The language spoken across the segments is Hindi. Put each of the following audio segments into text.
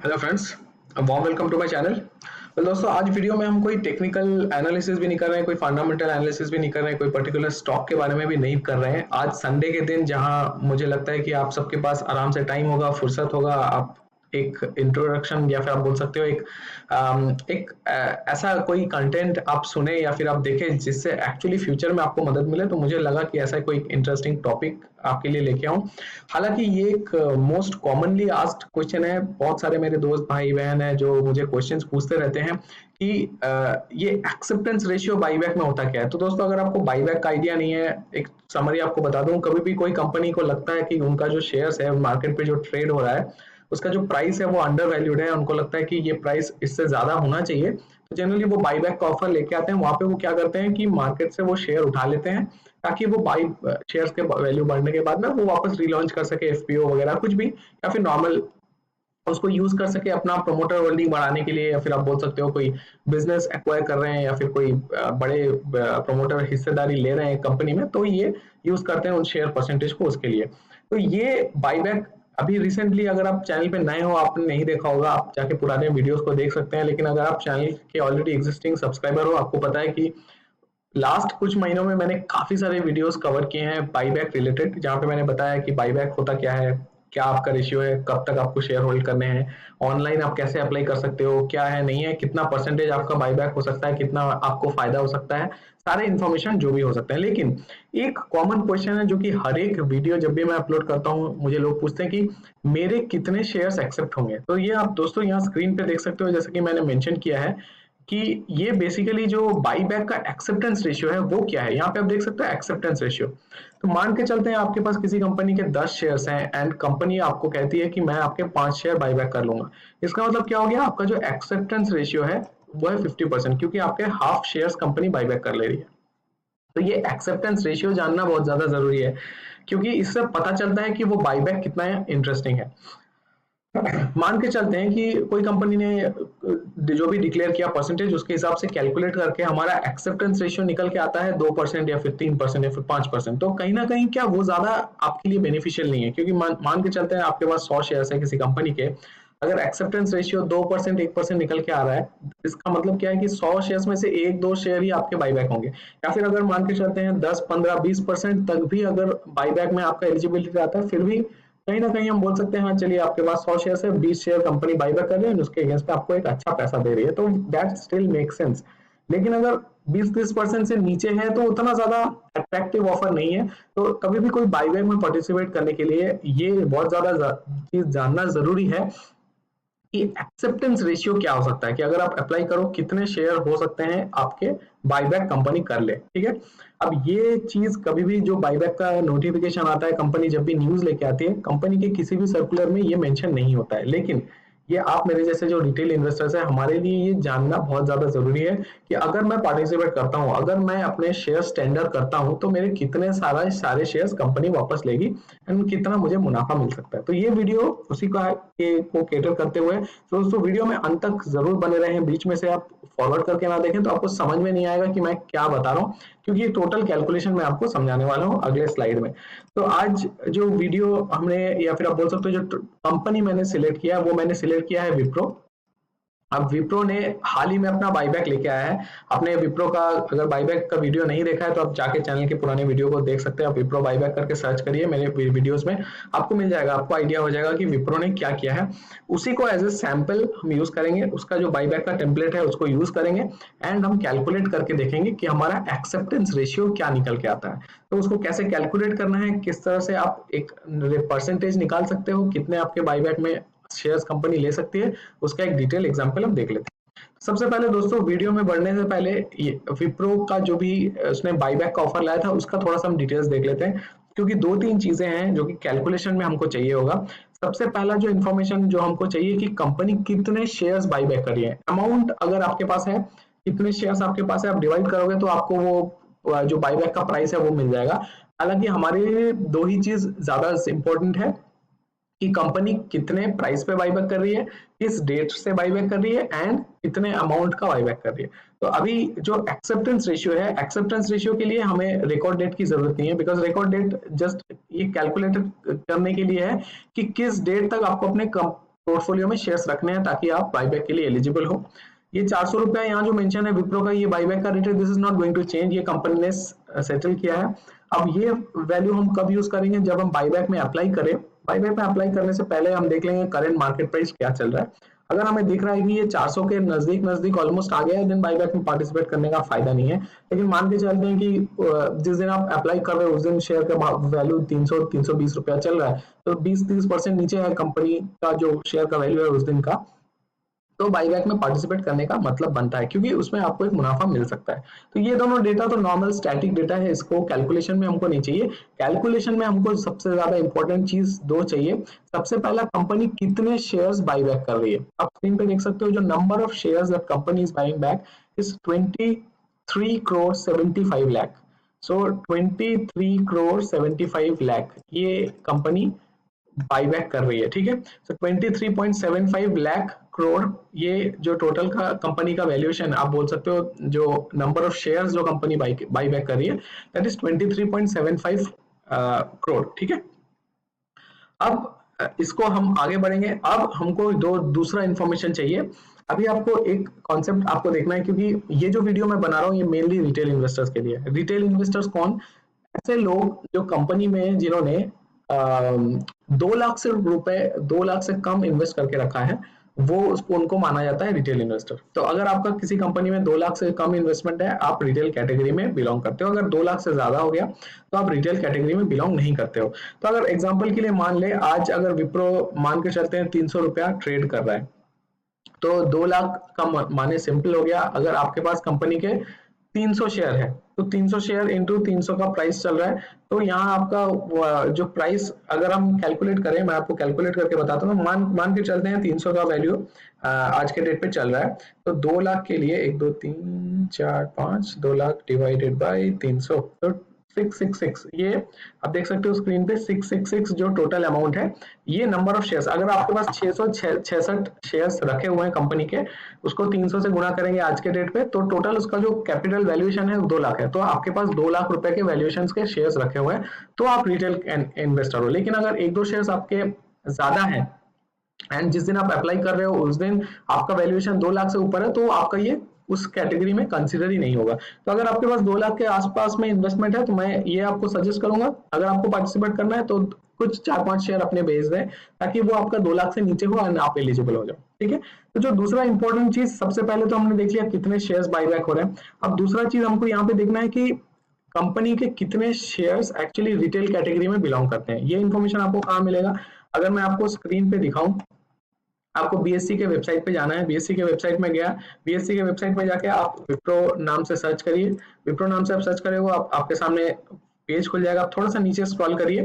Hello friends, warm welcome to my channel. Well दोस्तों, आज वीडियो में हम कोई टेक्निकल एनालिसिस भी नहीं कर रहे हैं, कोई फंडामेंटल एनालिसिस भी नहीं कर रहे हैं, कोई पर्टिकुलर स्टॉक के बारे में भी नहीं कर रहे हैं। आज संडे के दिन जहां मुझे लगता है कि आप सबके पास आराम से टाइम होगा, फुर्सत होगा, आप एक इंट्रोडक्शन या फिर आप बोल सकते हो ऐसा कोई कंटेंट आप सुने या फिर आप देखें जिससे एक्चुअली फ्यूचर में आपको मदद मिले, तो मुझे लगा कि ऐसा कोई इंटरेस्टिंग टॉपिक आपके लिए लेके आऊं। हालांकि ये एक मोस्ट कॉमनली आस्क्ड क्वेश्चन है। बहुत सारे मेरे दोस्त भाई बहन हैं जो मुझे क्वेश्चंस पूछते रहते हैं कि ये एक्सेप्टेंस रेशियो बाईबैक में होता क्या है। तो दोस्तों, अगर आपको बाईबैक का आइडिया नहीं है, एक समरी आपको बता दूं। कभी भी कोई कंपनी को लगता है कि उनका जो शेयर्स है मार्केट पे जो ट्रेड हो रहा है, उसका जो प्राइस है वो अंडर वैल्यूड है, उनको लगता है कि ये प्राइस इससे ज्यादा होना चाहिए, तो जनरली वो बाईबैक का ऑफर लेके आते हैं। वहां पे वो क्या करते हैं कि मार्केट से वो शेयर उठा लेते हैं, ताकि वो बाई शेयर्स के वैल्यू बढ़ने के बाद में वो वापस रिलॉन्च कर सके, एफपीओ वगैरह कुछ भी, या फिर नॉर्मल उसको यूज कर सके अपना प्रमोटर होल्डिंग बढ़ाने के लिए, या फिर आप बोल सकते हो कोई बिजनेस एक्वायर कर रहे हैं या फिर कोई बड़े प्रमोटर हिस्सेदारी ले रहे हैं कंपनी में, तो ये यूज करते हैं उन शेयर परसेंटेज को उसके लिए। तो ये बाईबैक अभी रिसेंटली, अगर आप चैनल पे नए हो, आपने नहीं देखा होगा, आप जाके पुराने वीडियोस को देख सकते हैं। लेकिन अगर आप चैनल के ऑलरेडी एग्जिस्टिंग सब्सक्राइबर हो, आपको पता है कि लास्ट कुछ महीनों में मैंने काफी सारे वीडियोस कवर किए हैं बाईबैक रिलेटेड, जहां पे मैंने बताया कि बाईबैक होता क्या है, क्या आपका रेशियो है, कब तक आपको शेयर होल्ड करने हैं, ऑनलाइन आप कैसे अप्लाई कर सकते हो, क्या है नहीं है, कितना परसेंटेज आपका बाईबैक हो सकता है, कितना आपको फायदा हो सकता है, सारे इन्फॉर्मेशन जो भी हो सकते हैं। लेकिन एक कॉमन क्वेश्चन है जो कि हर एक वीडियो जब भी मैं अपलोड करता हूँ, मुझे लोग पूछते हैं कि मेरे कितने शेयर्स एक्सेप्ट होंगे। तो ये आप दोस्तों यहाँ स्क्रीन पे देख सकते हो, जैसे कि मैंने मेंशन किया है कि ये बेसिकली जो बाई बैक का एक्सेप्टेंस रेशियो है वो क्या है। यहाँ पे आप देख सकते हो एक्सेप्टेंस रेशियो। तो मान के चलते हैं आपके पास किसी कंपनी के 10 शेयर्स हैं एंड कंपनी आपको कहती है कि मैं आपके 5 शेयर बाई बैक कर लूंगा। इसका मतलब क्या हो गया, आपका जो एक्सेप्टेंस रेशियो है वो है 50%, क्योंकि आपके half shares accompany by back कर ले रही है। तो ये एक्सेप्टेंस रेशियो जानना बहुत ज्यादा जरूरी है, क्योंकि इससे पता चलता है कि वो बाई बैक कितना इंटरेस्टिंग है। मान के चलते हैं कि कोई कंपनी ने जो भी डिक्लेयर किया परसेंटेज, उसके हिसाब से कैलकुलेट करके हमारा एक्सेप्टेंस रेशियो निकल के आता है 2% या फिर 3% या फिर 5%। तो कहीं ना कहीं क्या वो ज्यादा आपके लिए बेनिफिशियल नहीं है, क्योंकि मान के चलते हैं आपके पास 100 शेयर है किसी कंपनी के, अगर एक्सेप्टेंस रेशियो 2% 1% निकल के आ रहा है, इसका मतलब क्या है कि 100 शेयर्स में से 1-2 शेयर ही आपके बाईबैक होंगे। या फिर अगर मान के चलते हैं 10 15 20% तक भी अगर बाईबैक में आपका एलिजिबिलिटी आता है, फिर भी कहीं ना कहीं हम बोल सकते हैं हाँ चलिए आपके पास 100 शेयर है, 20 शेयर कंपनी बाईबैक कर रही है, उसके अगेंस्ट में आपको एक अच्छा पैसा दे रही है, तो दैट स्टिल मेक सेंस। लेकिन अगर 20-30% से नीचे है तो उतना ज्यादा अट्रैक्टिव ऑफर नहीं है। तो कभी भी कोई बाईबैक में पार्टिसिपेट करने के लिए ये बहुत ज्यादा चीज जानना जरूरी है कि एक्सेप्टेंस रेशियो क्या हो सकता है, कि अगर आप अप्लाई करो कितने शेयर हो सकते हैं आपके बाईबैक कंपनी कर ले। ठीक है, अब ये चीज कभी भी जो बाईबैक का नोटिफिकेशन आता है, कंपनी जब भी न्यूज लेके आती है, कंपनी के किसी भी सर्कुलर में ये मेंशन नहीं होता है। लेकिन ये आप मेरे जैसे जो रिटेल इन्वेस्टर्स है, हमारे लिए ये जानना बहुत ज्यादा जरूरी है कि अगर मैं पार्टिसिपेट करता हूँ, अगर मैं अपने शेयर टेंडर करता हूँ, तो मेरे कितने सारे शेयर्स कंपनी वापस लेगी एंड कितना मुझे मुनाफा मिल सकता है। तो ये वीडियो उसी को केटर करते हुए, तो दोस्तों वीडियो में अंत तक जरूर बने रहें, बीच में से आप फॉरवर्ड करके ना देखें तो आपको समझ में नहीं आएगा कि मैं क्या बता रहा हूँ, क्योंकि ये टोटल कैलकुलेशन मैं आपको समझाने वाला हूँ अगले स्लाइड में। तो आज जो वीडियो हमने, या फिर आप बोल सकते हो जो कंपनी मैंने सिलेक्ट किया, वो मैंने सिलेक्ट किया है विप्रो। अब विप्रो ने हाल ही में अपना बाईबैक लेके आया है। आपने विप्रो का अगर बाईबैक का वीडियो नहीं देखा है तो आप जाके चैनल के पुराने वीडियो को देख सकते हैं। आप विप्रो बाईबैक करके सर्च करिए मेरे वीडियोस में, आपको मिल जाएगा, आपको आइडिया हो जाएगा कि विप्रो ने क्या किया है। उसी को एज ए सैंपल हम यूज करेंगे, उसका जो बाईबैक का टेम्पलेट है उसको यूज करेंगे एंड हम कैलकुलेट करके देखेंगे कि हमारा एक्सेप्टेंस रेशियो क्या निकल के आता है। तो उसको कैसे कैलकुलेट करना है, किस तरह से आप एक परसेंटेज निकाल सकते हो, कितने आपके बाईबैक में शेयर्स कंपनी ले सकती है, उसका एक डिटेल एग्जांपल हम देख लेते हैं। सबसे पहले दोस्तों, वीडियो में बढ़ने से पहले विप्रो का जो भी उसने बाईबैक का ऑफर लाया था उसका थोड़ा सा हम डिटेल्स देख लेते हैं, क्योंकि 2-3 चीजें हैं जो कि कैलकुलेशन में हमको चाहिए होगा। सबसे पहला जो इन्फॉर्मेशन जो हमको चाहिए कि कंपनी कितने शेयर्स बाईबैक कर रही है। अमाउंट अगर आपके पास है, कितने शेयर्स आपके पास है, आप डिवाइड करोगे तो आपको वो जो बाईबैक का प्राइस है वो मिल जाएगा। हालांकि हमारे लिए दो ही चीज ज्यादा इंपॉर्टेंट है कि कंपनी कितने प्राइस पे बाईबैक कर रही है, किस डेट से बाईबैक कर रही है एंड कितने अमाउंट का बाईबैक कर रही है। तो अभी जो एक्सेप्टेंस रेशियो है, एक्सेप्टेंस रेशियो के लिए हमें रिकॉर्ड डेट की जरूरत नहीं है, बिकॉज रिकॉर्ड डेट जस्ट ये कैलकुलेट करने के लिए है कि किस डेट तक आपको अपने पोर्टफोलियो में शेयर्स रखने हैं ताकि आप बाईबैक के लिए एलिजिबल हो। ये 400 रुपया यहाँ जो मेंशन है विप्रो का, ये बाईबैक का रेट है, this is not going to change, ये कंपनी ने सेटल किया है। अब ये वैल्यू हम कब यूज करेंगे, जब हम बाईबैक में अप्लाई करें। बाईबैक में अप्लाई करने से पहले हम देख लेंगे करंट मार्केट प्राइस क्या चल रहा है। अगर हमें दिख रहा है कि ये 400 के नजदीक ऑलमोस्ट आ गया है, देन बाईबैक में पार्टिसिपेट करने का फायदा नहीं है। लेकिन मान के चलते हैं कि जिस दिन आप अप्लाई कर रहे हो उस दिन शेयर का वैल्यू 300-320 रुपया चल रहा है, तो 20-30% नीचे है कंपनी का जो शेयर का वैल्यू है उस दिन का, तो बाईबैक में पार्टिसिपेट करने का मतलब बनता है, क्योंकि उसमें आपको एक मुनाफा मिल सकता है। तो ये दोनों डेटा तो नॉर्मल स्टैटिक डेटा है, इसको कैलकुलेशन में हमको नहीं चाहिए। कैलकुलेशन में हमको सबसे ज्यादा इंपॉर्टेंट चीज दो चाहिए। सबसे पहला, कंपनी कितने शेयर्स बाईबैक कर रही है। आप स्क्रीन पे देख सकते हो जो number of shares that company is buying back is 23 crore 75 lakh. So 23 crore 75 lakh ये कंपनी बाईबैक कर रही है, ठीक है। सो 23.75 लाख करोड़ ये जो टोटल का कंपनी का वैल्यूएशन आप बोल सकते हो, जो नंबर ऑफ शेयर्स जो कंपनी बाईबैक कर रही है दैट इज 23.75 करोड़, ठीक है। अब इसको हम आगे बढ़ेंगे। अब हमको दूसरा इंफॉर्मेशन चाहिए। अभी आपको एक कॉन्सेप्ट आपको देखना है, क्योंकि ये जो वीडियो मैं बना रहा हूँ ये मेनली रिटेल इन्वेस्टर्स के लिए। रिटेल इन्वेस्टर्स कौन? ऐसे लोग जो कंपनी में जिन्होंने 2 लाख से रुपए 2 लाख से कम इन्वेस्ट करके रखा है, वो उसको उनको माना जाता है रिटेल इन्वेस्टर। तो अगर आपका किसी कंपनी में 2 लाख से कम इन्वेस्टमेंट है, आप रिटेल कैटेगरी में बिलोंग करते हो। अगर 2 लाख से ज्यादा हो गया तो आप रिटेल कैटेगरी में बिलोंग नहीं करते हो। तो अगर एग्जांपल के लिए मान ले, आज अगर विप्रो मान के चलते हैं 300 रुपया ट्रेड कर रहा है, तो 2 लाख का माने सिंपल हो गया। अगर आपके पास कंपनी के 300 शेयर है तो 300 शेयर इंटू 300 का प्राइस चल रहा है, तो यहाँ आपका जो प्राइस अगर हम कैलकुलेट करें, मैं आपको कैलकुलेट करके बताता हूँ। मान के चलते हैं 300 का वैल्यू आज के डेट पे चल रहा है, तो 2 लाख के लिए 1 2 3 4 5 2 लाख डिवाइडेड बाई 300 तो 666, ये आप देख सकते हो स्क्रीन पे 666 जो टोटल अमाउंट है, ये नंबर ऑफ शेयर्स। अगर आपके पास 666 शेयर्स रखे हुए हैं कंपनी के, उसको 300 से गुणा करेंगे आज के डेट पे, तो टोटल उसका जो कैपिटल वैल्यूएशन है 2 लाख है। तो आपके पास 2 लाख रुपए के वैल्यूएशन के शेयर्स रखे हुए हैं, तो आप रिटेल इन्वेस्टर हो। लेकिन अगर 1-2 शेयर्स आपके ज्यादा है एंड जिस दिन आप अप्लाई कर रहे हो उस दिन आपका वैल्यूएशन 2 लाख से ऊपर है, तो आपका ये उस कैटेगरी में कंसीडर ही नहीं होगा। तो अगर आपके पास 2 लाख के आसपास में इन्वेस्टमेंट है, तो मैं ये आपको सजेस्ट करूंगा, अगर आपको पार्टिसिपेट करना है तो कुछ 4-5 शेयर अपने बेच दें, ताकि वो आपका 2 लाख से नीचे हो और आप एलिजिबल हो जाओ, ठीक है। तो जो दूसरा इंपॉर्टेंट चीज, सबसे पहले तो हमने देख लिया कितने शेयर्स बाईबैक हो रहे हैं। अब दूसरा चीज हमको यहाँ पे देखना है कि कंपनी के कितने शेयर्स एक्चुअली रिटेल कैटेगरी में बिलोंग करते हैं। ये इन्फॉर्मेशन आपको कहाँ मिलेगा? अगर मैं आपको स्क्रीन पे दिखाऊं, आपको बीएससी के वेबसाइट पे जाना है। बीएससी के वेबसाइट में गया, बीएससी के वेबसाइट में जाके आप विप्रो नाम से सर्च करिए। विप्रो नाम से आप सर्च करेंगे आपके सामने पेज खुल जाएगा। आप थोड़ा सा नीचे स्क्रॉल करिए,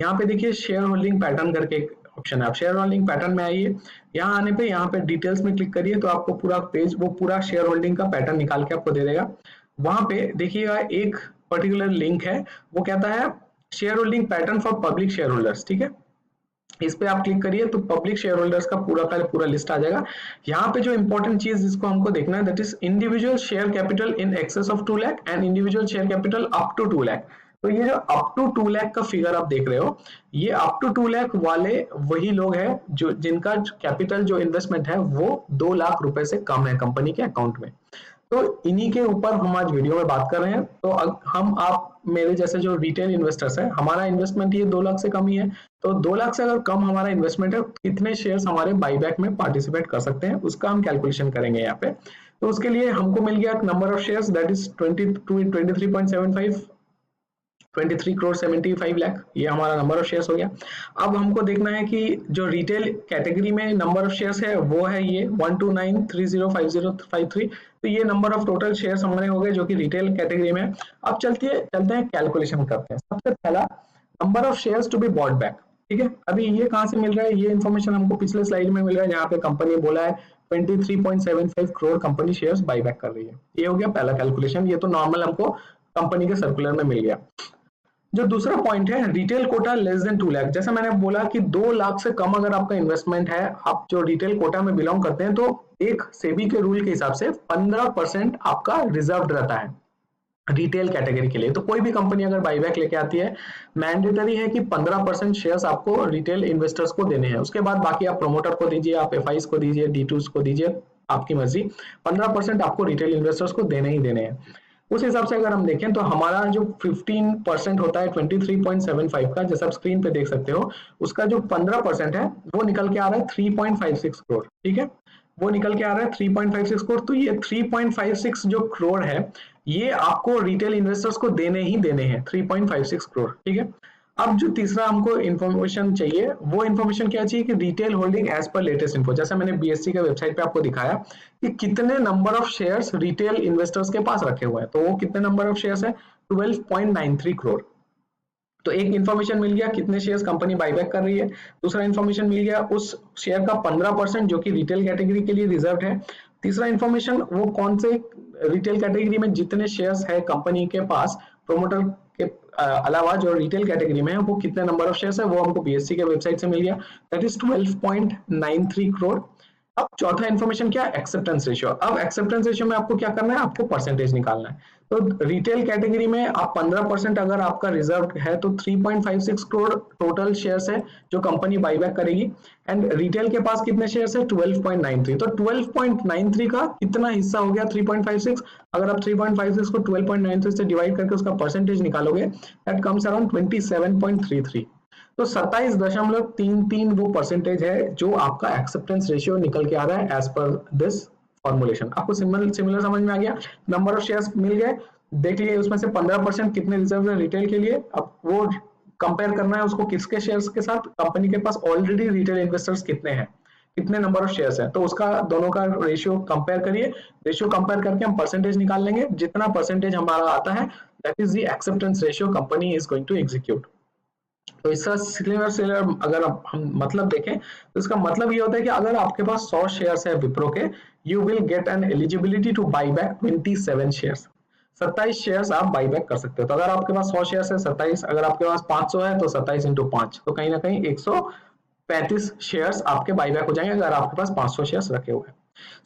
यहाँ पे देखिए शेयर होल्डिंग पैटर्न करके एक ऑप्शन है। आप शेयर होल्डिंग पैटर्न में आइए, यहाँ आने पे यहाँ पे डिटेल्स में क्लिक करिए, तो आपको पूरा पेज वो पूरा शेयर होल्डिंग का पैटर्न निकाल के आपको दे देगा। वहां पे देखिएगा एक पर्टिकुलर लिंक है, वो कहता है share holding pattern for public share holders, ठीक है। इस पे आप क्लिक करिए तो पब्लिक शेयर होल्डर्स का पूरा लिस्ट आ जाएगा। यहाँ पे जो इंपॉर्टेंट चीज जिसको हमको देखना है that is individual share capital in excess of 2 lakh and individual share capital up to 2 lakh. तो ये जो अप टू 2 लाख का फिगर आप देख रहे हो, ये अप टू 2 लाख वाले वही लोग हैं जो जिनका कैपिटल जो इन्वेस्टमेंट है वो 2 लाख रुपए से कम है कंपनी के अकाउंट में। तो इन्हीं के ऊपर हम आज वीडियो में बात कर रहे हैं। तो हम आप मेरे जैसे जो रिटेल इन्वेस्टर्स है, हमारा इन्वेस्टमेंट ये 2 लाख से कम ही है, तो 2 लाख से अगर कम हमारा इन्वेस्टमेंट है, कितने शेयर्स हमारे बाईबैक में पार्टिसिपेट कर सकते हैं उसका हम कैलकुलेशन करेंगे यहाँ पे। तो उसके लिए हमको मिल गया number of shares that is 23.75 23 crore 75 lakh, ये हमारा नंबर ऑफ शेयर्स हो गया। अब हमको देखना है कि जो रिटेल कैटेगरी में नंबर ऑफ शेयर्स है वो है ये 129305053। तो ये नंबर ऑफ टोटल शेयर्स हमारे हो गए जो कि रिटेल कैटेगरी में। अब चलते हैं कैलकुलेशन करते हैं। सबसे पहला, number of shares to be bought back, ठीक है। अभी ये कहाँ से मिल रहा है? ये इन्फॉर्मेशन हमको पिछले स्लाइड में मिल रहा है, जहाँ पे कंपनी बोला है 23.75 करोड़ कंपनी शेयर्स बाईबैक कर रही है। ये हो गया पहला कैलकुलेशन, ये तो नॉर्मल हमको कंपनी के सर्कुलर में मिल गया। जो दूसरा पॉइंट है retail quota less than 2 lakh, जैसा मैंने बोला कि 2 लाख से कम अगर आपका इन्वेस्टमेंट है, आप जो रिटेल कोटा में बिलोंग करते हैं, तो एक सेबी के रूल के हिसाब से 15% आपका रिजर्व रहता है। रिटेल कैटेगरी के लिए। तो कोई भी कंपनी अगर बाईबैक लेके आती है, मैंडेटरी है कि 15% शेयर्स आपको रिटेल इन्वेस्टर्स को देने हैं। उसके बाद बाकी आप प्रोमोटर को दीजिए, आप एफआईस को दीजिए, D2s को दीजिए, आपकी मर्जी। 15% आपको रिटेल इन्वेस्टर्स को देने ही देने हैं। उस हिसाब से अगर हम देखें तो हमारा जो 15% होता है 23.75 का, जैसे आप स्क्रीन पे देख सकते हो, उसका जो 15% है वो निकल के आ रहा है 3.56 करोड़। ठीक है, वो निकल के आ रहा है 3.56 करोड़। तो ये 3.56 जो करोड़ है ये आपको रिटेल इन्वेस्टर्स को देने ही देने हैं, 3.56 करोड़। ठीक है, अब जो तीसरा हमको इन्फॉर्मेशन चाहिए, वो इन्फॉर्मेशन क्या चाहिए कि retail holding as per latest info. जैसे मैंने बीएससी के वेबसाइट पे आपको दिखाया कि कितने number of shares retail investors के पास रखे हुए हैं, तो वो कितने नंबर ऑफ शेयर्स है, 12.93 करोड़। तो एक इन्फॉर्मेशन मिल गया कितने शेयर्स कंपनी बाईबैक कर रही है, दूसरा इन्फॉर्मेशन मिल गया उस शेयर का 15% जो कि रिटेल कैटेगरी के लिए रिजर्व है, तीसरा इन्फॉर्मेशन वो कौन से रिटेल कैटेगरी में जितने शेयर्स है कंपनी के पास, प्रोमोटर के अलावा जो रिटेल कैटेगरी में है वो कितने नंबर ऑफ शेयर्स है, वो हमको बीएससी के वेबसाइट से मिल गया, दैट इज 12.93 करोड़। अब चौथा इन्फॉर्मेशन क्या, एक्सेप्टेंस रेशियो। अब एक्सेप्टेंस रेशियो में आपको क्या करना है, आपको परसेंटेज निकालना है। तो रिटेल कैटेगरी में आप 15% अगर आपका रिजर्व है तो 3.56 करोड़ टोटल शेयर्स है जो कंपनी बाईबैक करेगी। एंड रिटेल के पास कितने शेयर्स है, 12.93। तो 12.93 का कितना हिस्सा हो गया 3.56, अगर आप 3.56 को 12.93 से डिवाइड करके उसका परसेंटेज निकालोगे, दैट कम्स अराउंड 27.33। तो 27.33 वो परसेंटेज है जो आपका एक्सेप्टेंस रेशियो निकल के आ रहा है एज पर दिस फॉर्मुलेशन। आपको सिमिलर समझ में आ गया, नंबर ऑफ शेयर्स मिल गए, देख लिए उसमें से 15% कितने रिजर्व है रिटेल के लिए, अब वो कंपेयर करना है उसको किसके शेयर्स के साथ, कंपनी के पास ऑलरेडी रिटेल इन्वेस्टर्स कितने हैं, कितने नंबर ऑफ शेयर्स हैं, तो उसका दोनों का रेशियो कंपेयर करिए, रेशियो कंपेयर करके हम परसेंटेज निकाल लेंगे, जितना परसेंटेज हमारा आता है that is the acceptance ratio company is going to execute. तो इसका सिमिलर अगर हम मतलब देखें तो इसका मतलब ये होता है कि अगर आपके पास 100 शेयर्स है विप्रो के, you will get an eligibility two by back 27 shares, 27 shares आप बाई बैक कर सकते हो। तो अगर आपके पास 100 शेयर्स है 27, अगर आपके पास 500 है तो 27 इंटू 5, तो कहीं ना कहीं 135 शेयर्स आपके बाई बैक हो जाएंगे अगर आपके पास 500 शेयर्स रखे हुए हैं।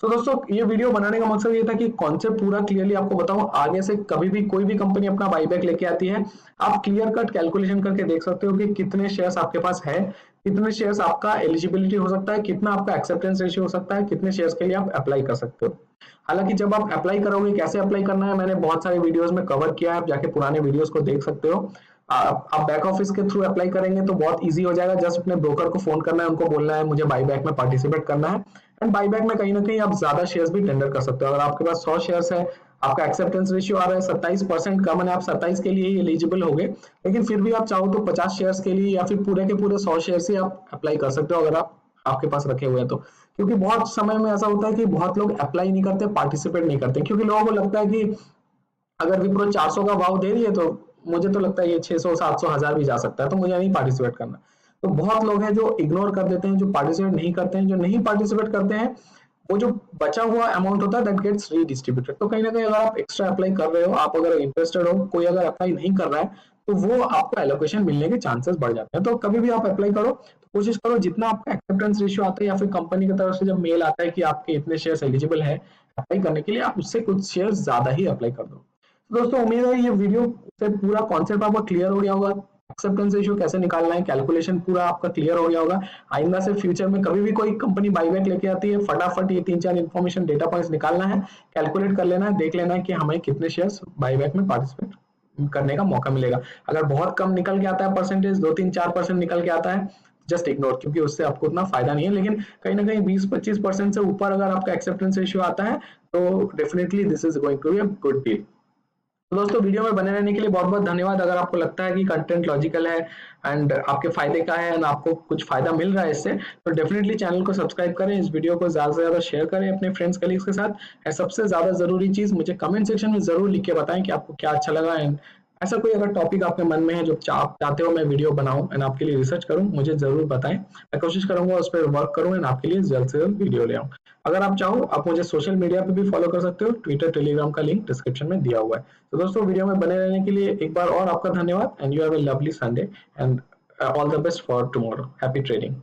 तो दोस्तों ये वीडियो बनाने का मकसद ये था कि कॉन्सेप्ट पूरा क्लियरली आपको बताऊं, आगे से कभी भी कोई भी कंपनी अपना बाईबैक लेके आती है, आप क्लियर कट कैलकुलेशन करके देख सकते हो कि कितने शेयर्स आपके पास है, कितने शेयर्स आपका एलिजिबिलिटी हो सकता है, कितना आपका एक्सेप्टेंस रेशियो हो सकता है, कितने शेयर्स के लिए आप अप्लाई कर सकते हो। हालांकि जब आप अप्लाई करोगे, कैसे अप्लाई करना है मैंने बहुत सारे वीडियोस में कवर किया है, आप जाके पुराने वीडियोस को देख सकते हो। आप बैक ऑफिस के थ्रू अप्लाई करेंगे तो बहुत इजी हो जाएगा, जस्ट अपने ब्रोकर को फोन करना है, उनको बोलना है मुझे बाईबैक में पार्टिसिपेट करना है, एंड बाईबैक में कहीं ना कहीं आप ज्यादा शेयर्स भी टेंडर कर सकते हो। अगर आपके पास 100 शेयर्स है, आपका एक्सेप्टेंस रेशियो आ रहा है 27% का, मैंने आप 27 के लिए ही एलिजिबल हो गए, लेकिन फिर भी आप चाहो तो 50 शेयर्स के लिए या फिर पूरे के पूरे 100 शेयर्स ही आप अप्लाई कर सकते हो अगर आप आपके पास रखे हुए हैं तो। क्योंकि बहुत समय में ऐसा होता है कि बहुत लोग अप्लाई नहीं करते, पार्टिसिपेट नहीं करते, क्योंकि लोगों को लगता है कि अगर विप्रो 400 का भाव दे रही है तो मुझे तो लगता है ये 600 700 1000 भी जा सकता है, तो मुझे नहीं पार्टिसिपेट करना। तो बहुत लोग हैं जो इग्नोर कर देते हैं, जो पार्टिसिपेट नहीं करते हैं, जो नहीं पार्टिसिपेट करते हैं वो जो बचा हुआ अमाउंट होता है दैट गेट्स रीडिस्ट्रीब्यूटेड। तो कहीं ना कहीं अगर आप एक्स्ट्रा अप्लाई कर रहे हो, आप अगर इंटरेस्टेड हो, कोई अगर अप्लाई नहीं कर रहा है तो वो आपको एलोकेशन मिलने के चांसेस बढ़ जाते हैं। तो कभी भी आप अप्लाई करो तो कोशिश करो जितना आपका एक्सेप्टेंस रेशियो आता है या फिर कंपनी की तरफ से जब मेल आता है कि आपके इतने शेयर्स एलिजिबल है अप्लाई करने के लिए, आप उससे कुछ शेयर्स ज्यादा ही अप्लाई कर दो। दोस्तों उम्मीद है ये वीडियो से पूरा कॉन्सेप्ट आपका क्लियर हो गया होगा, एक्सेप्टेंस रेशियो कैसे निकालना है, कैलकुलेशन पूरा आपका क्लियर हो गया होगा। आइंदा से फ्यूचर में कभी भी कोई कंपनी बाईबैक लेके आती है, फटाफट ये 3-4 इन्फॉर्मेशन डेटा पॉइंट्स निकालना है, कैलकुलेट कर लेना है, देख लेना है कि हमें कितने शेयर्स बाईबैक में पार्टिसिपेट करने का मौका मिलेगा। अगर बहुत कम निकल के आता है परसेंटेज, 2-3-4% निकल के आता है, जस्ट इग्नोर, क्योंकि उससे आपको उतना फायदा नहीं है। लेकिन कहीं ना कहीं 20-25% से ऊपर अगर आपका एक्सेप्टेंस रेशियो आता है तो definitely this is going to be a good deal. तो दोस्तों वीडियो में बने रहने के लिए बहुत बहुत धन्यवाद। अगर आपको लगता है कि कंटेंट लॉजिकल है एंड आपके फायदे का है एंड आपको कुछ फायदा मिल रहा है इससे, तो डेफिनेटली चैनल को सब्सक्राइब करें, इस वीडियो को ज्यादा से ज्यादा शेयर करें अपने फ्रेंड्स कलीग्स के साथ, और सबसे ज्यादा जरूरी चीज मुझे कमेंट सेक्शन में जरूर लिख के बताएं कि आपको क्या अच्छा लगा, एंड ऐसा कोई अगर टॉपिक आपके मन में है जो आप चाहते हो मैं वीडियो बनाऊं एंड आपके लिए रिसर्च करूं, मुझे जरूर बताएं, मैं कोशिश करूंगा उस पर वर्क करूं एंड आपके लिए जल्द से जल्द वीडियो ले आऊं। अगर आप चाहो आप मुझे सोशल मीडिया पे भी फॉलो कर सकते हो, ट्विटर टेलीग्राम का लिंक डिस्क्रिप्शन में दिया हुआ है। तो दोस्तों वीडियो में बने रहने के लिए एक बार और आपका धन्यवाद, and you have a lovely Sunday and all the best for tomorrow. Happy trading.